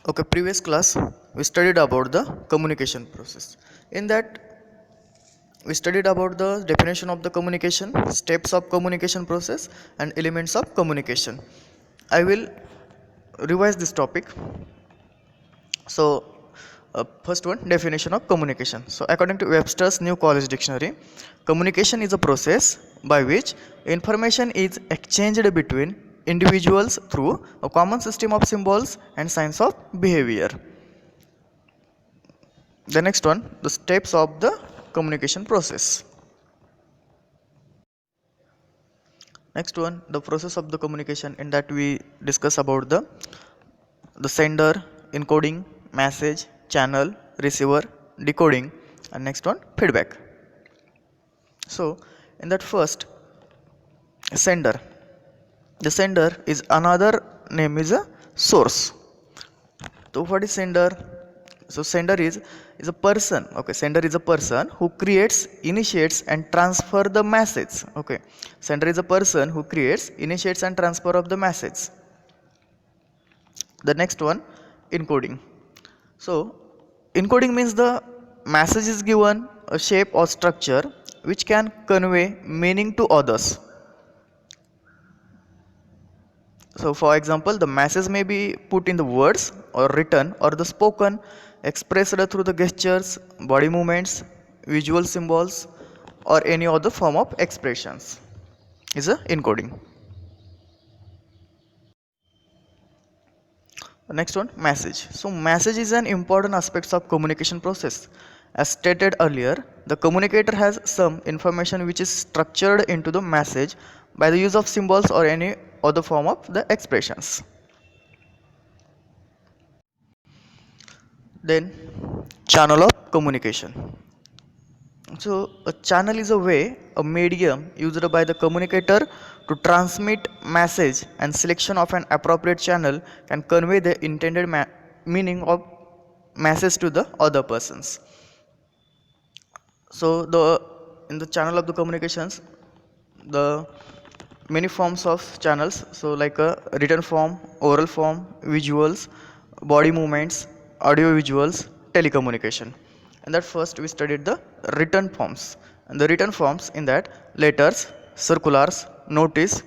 Okay, previous class we studied about the communication process. In that, we studied about the definition of the communication, steps of communication process, and elements of communication. I will revise this topic. So, first one, definition of communication. So, according to Webster's New College Dictionary, communication is a process by which information is exchanged between individuals through a common system of symbols and signs of behavior. The next one, the steps of the communication process. Next one, the process of the communication, in that we discuss about the sender, encoding, message, channel, receiver, decoding, and next one, feedback. So in that, first, sender. The sender is another name is a source. So what is sender? So sender is a person. Okay, sender is a person who creates, initiates, and transfer the message. Okay, sender is a person who creates, initiates, and transfer of the message. The next one, encoding. So encoding means the message is given a shape or structure which can convey meaning to others. So for example, the message may be put in the words or written or the spoken, expressed through the gestures, body movements, visual symbols, or any other form of expressions is a encoding. The next one, message. So message is an important aspect of communication process. As stated earlier, the communicator has some information which is structured into the message by the use of symbols or any other form of the expressions. Then, channel of communication. So a channel is a way, a medium used by the communicator to transmit message, and selection of an appropriate channel can convey the intended meaning of message to the other persons. So in the channel of the communications, the many forms of channels, so like a written form, oral form, visuals, body movements, audio visuals, telecommunication. And that, first we studied the written forms, and the written forms, in that, letters, circulars, notice,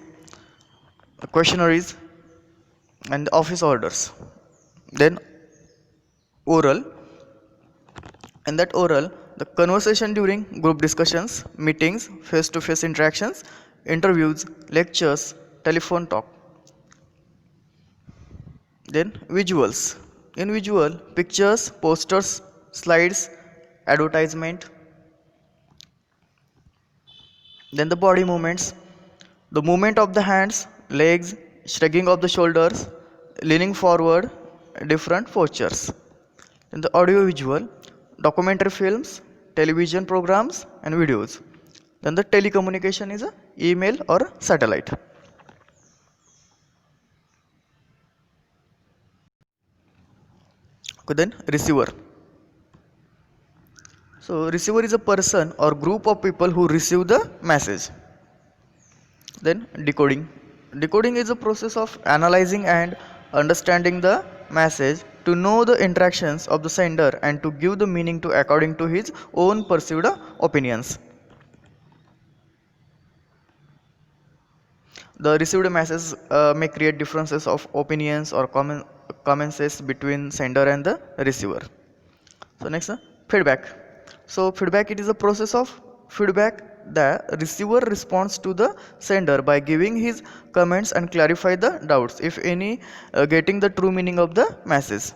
questionnaires, and office orders. Then oral. In that oral, the conversation during group discussions, meetings, face to face interactions, interviews, lectures, telephone talk. Then visuals. In visual, pictures, posters, slides, advertisement. Then the body movements, the movement of the hands, legs, shrugging of the shoulders, leaning forward, different postures. Then the audio visual, documentary films, television programs, and videos. Then the telecommunication is a email or satellite. Okay, then receiver. So receiver is a person or group of people who receive the message. Then decoding. Decoding is a process of analyzing and understanding the message to know the interactions of the sender and to give the meaning to according to his own perceived opinions. The received message may create differences of opinions or comments between sender and the receiver. So next, feedback. So feedback, it is a process of feedback. The receiver responds to the sender by giving his comments and clarify the doubts, if any, getting the true meaning of the message.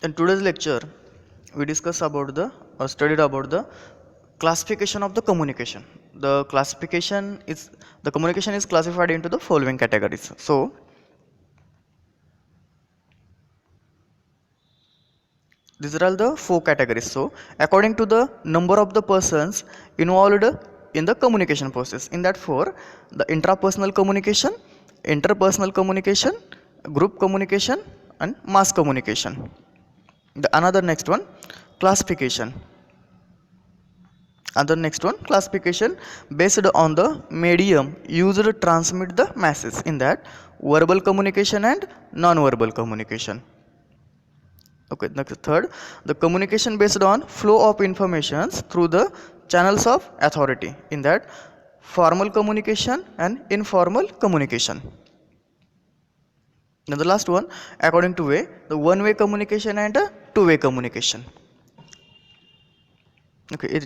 In today's lecture, we discuss about the or studied about the classification of the communication. The communication is classified into the following categories. So these are all the four categories. So according to the number of the persons involved in the communication process, in that four, the intrapersonal communication, interpersonal communication, group communication, and mass communication. The another next one, classification. And the next one, classification based on the medium used to transmit the message, in that verbal communication and non-verbal communication. Okay, next third, the communication based on flow of informations through the channels of authority, in that formal communication and informal communication. Now the last one, according to way, the one-way communication and a two-way communication. Okay,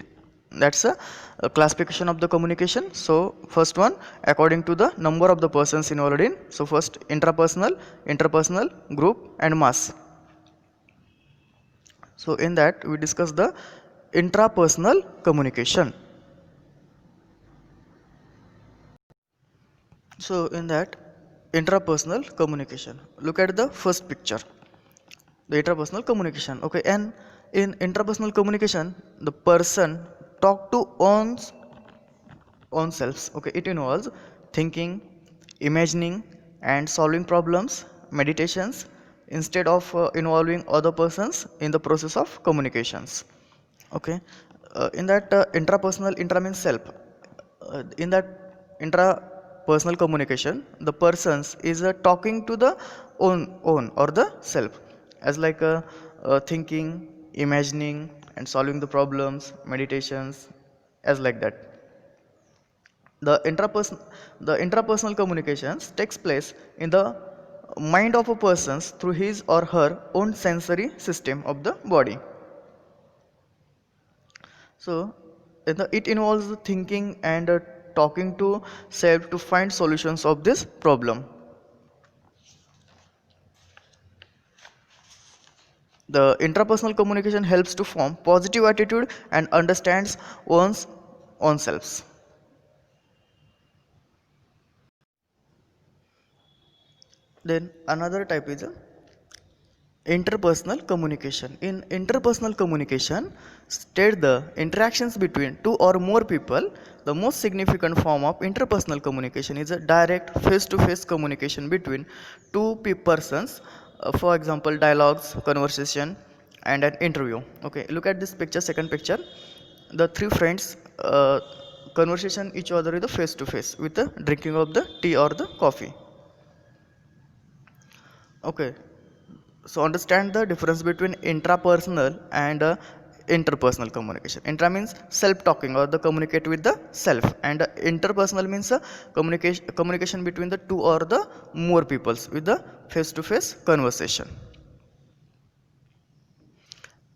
that's a classification of the communication. So first one, according to the number of the persons involved in. So first, intrapersonal, interpersonal, group and mass. So in that we discuss the intrapersonal communication. So in that intrapersonal communication, look at the first picture, the interpersonal communication. Okay, and in interpersonal communication, the person talk to own selves. Okay, it involves thinking, imagining and solving problems, meditations, instead of involving other persons in the process of communications. Okay, in that intrapersonal, intra means self. In that intrapersonal communication, the persons is talking to the own or the self, as like thinking, imagining and solving the problems, meditations, as like that. The intrapersonal communications takes place in the mind of a person through his or her own sensory system of the body. So it involves thinking and talking to self to find solutions of this problem. The intrapersonal communication helps to form positive attitude and understands one's own selves. Then another type is interpersonal communication. In interpersonal communication, state the interactions between two or more people. The most significant form of interpersonal communication is a direct face-to-face communication between two persons. For example, dialogues, conversation, and an interview. Okay, look at this picture, second picture. The three friends conversation each other with the face-to-face with the drinking of the tea or the coffee. Okay, so understand the difference between intrapersonal and interpersonal communication. Intra means self-talking or the communicate with the self, and interpersonal means communication between the two or the more peoples with the face-to-face conversation.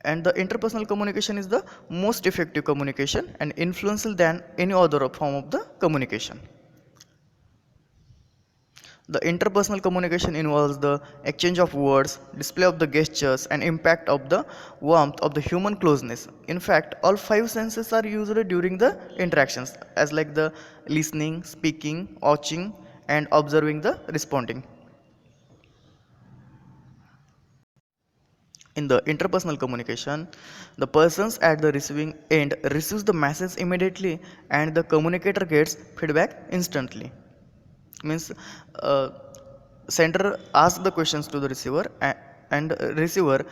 And the interpersonal communication is the most effective communication and influential than any other form of the communication. The interpersonal communication involves the exchange of words, display of the gestures, and impact of the warmth of the human closeness. In fact, all five senses are used during the interactions, as like the listening, speaking, watching, and observing the responding. In the interpersonal communication, the persons at the receiving end receives the message immediately, and the communicator gets feedback instantly. Means sender asks the questions to the receiver, and receiver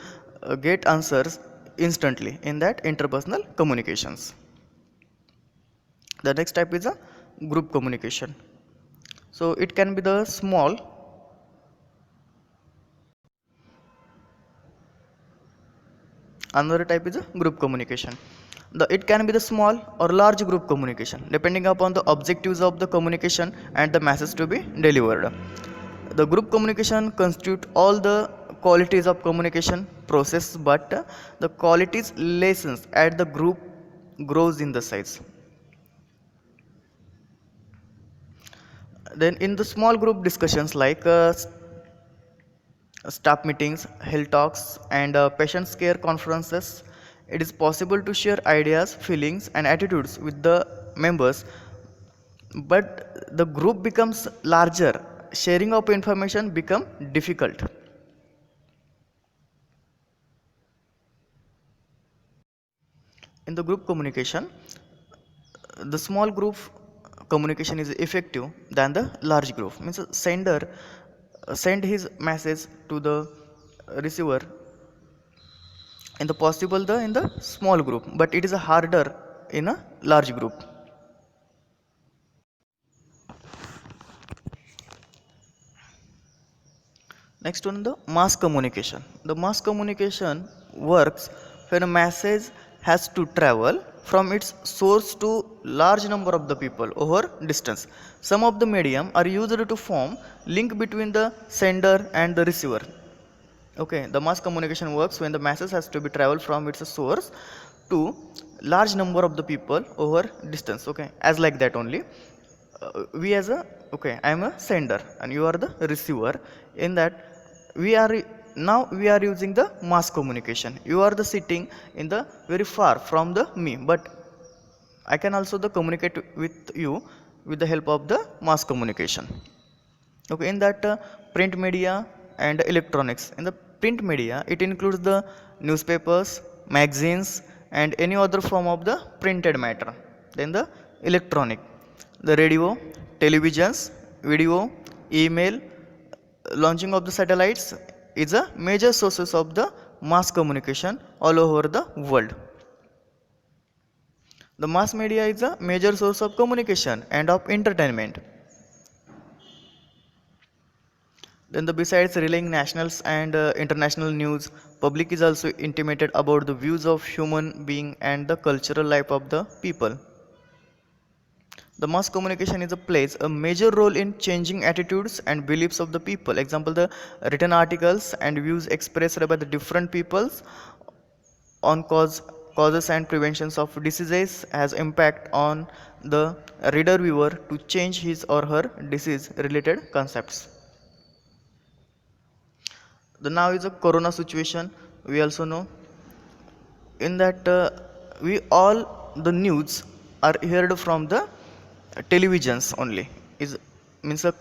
get answers instantly in that interpersonal communications. The next type is a group communication. So it can be the small. Another type is a group communication. It can be the small or large group communication depending upon the objectives of the communication and the message to be delivered. The group communication constitute all the qualities of communication process, but the qualities lessons as the group grows in the size. Then in the small group discussions like staff meetings, health talks, and patient care conferences, it is possible to share ideas, feelings, and attitudes with the members. But the group becomes larger, sharing of information become difficult. In the group communication, the small group communication is effective than the large group. Means sender send his message to the receiver in the possible in the small group, but it is harder in a large group. Next one, the mass communication. The mass communication works when a message has to travel from its source to large number of the people over distance. Some of the medium are used to form link between the sender and the receiver. Okay, the mass communication works when the message has to be travel from its source to large number of the people over distance. Okay, as like that only. We as a okay, I am a sender and you are the receiver. In that we are now we are using the mass communication. You are the sitting in the very far from the me, but I can also the communicate with you with the help of the mass communication. Okay, in that print media and electronics. In the print media, it includes the newspapers, magazines, and any other form of the printed matter. Then the electronic, the radio, televisions, video, email, launching of the satellites is a major sources of the mass communication all over the world. The mass media is a major source of communication and of entertainment. Then the besides relaying nationals and international news, public is also intimated about the views of human being and the cultural life of the people. The mass communication is a plays a major role in changing attitudes and beliefs of the people. Example, the written articles and views expressed by the different peoples on causes and preventions of diseases has impact on the reader viewer to change his or her disease related concepts. The now is a corona situation. We also know in that we all the news are heard from the televisions only. Is means a